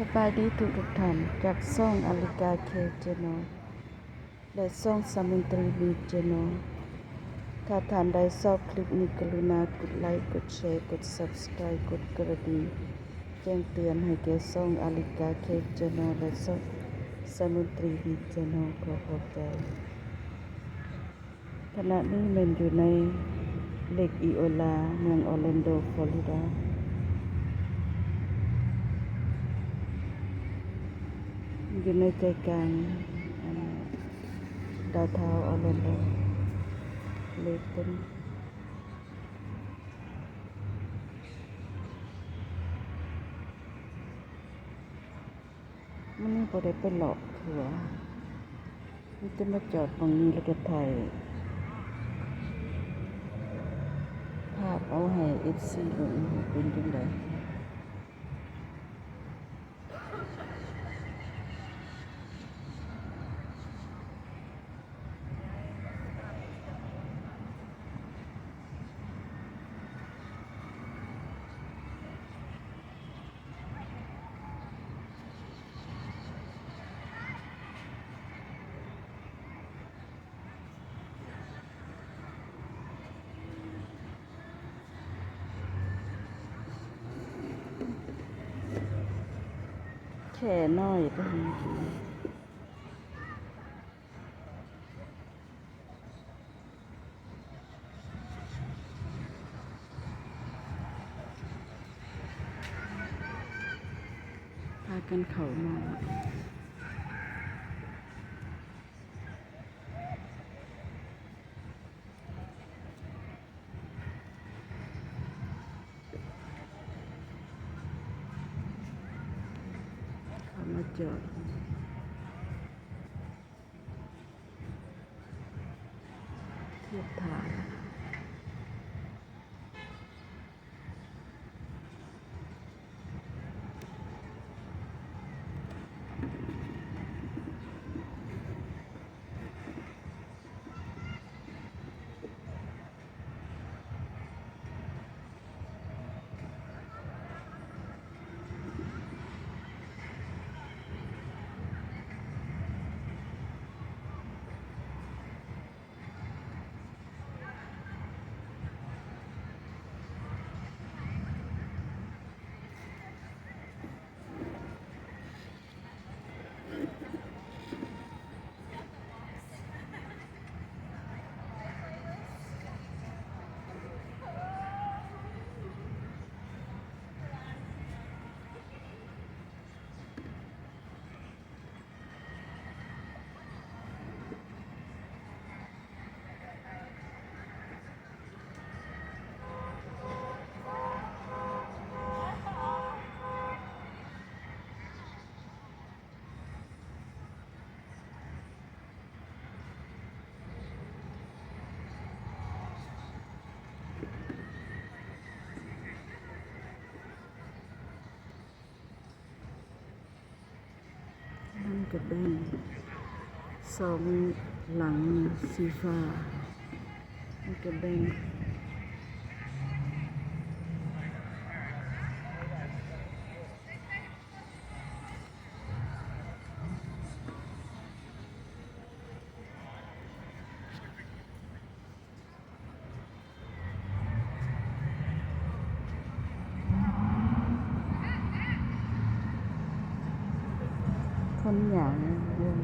สบายดีทุกท่านจากช่องอาริกาเคจโนและช่องสมุนตรีวีจโนถ้าท่านได้ชอบคลิปนี้กรุณากดไลค์กดแชร์กด Subscribe กดกระดิ่งแจ้งเตือนให้แก่ช่องอาริกาเคจโนและช่องสมุนตรีวีจโนขอขอบใจขณะนี้มันอยู่ในเลกอีโอลาเมืองออร์แลนโดฟลอริดาอยู่ในใจกลางดาวเทาวออร์แลนโดเลกเป็นมันนี่บ่ได้ไปหลอกทัวร์มันจะมาจอดตรงนี้แล้วก็ถ่ายภาพเอาให้ FC เบิ่งเป็นจังได๋แค่น้อยเท่านี้พากันเข้ามาจอดเทียบท่านั่นก็เป็นสองหลังสีฟ้ามันก็เป็นคนอย่างเดิน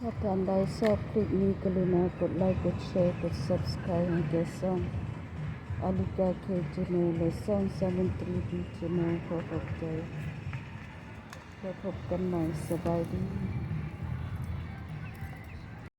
ถ้าท่านใดชอบคลิปนี้กรุณากดไลค์กดแชร์กด Subscribe ให้แก่ช่องอลิกาเคชแนลและช่องสามัญตรีบีชแนลขอขอบใจแล้วพบกันใหม่สบายดี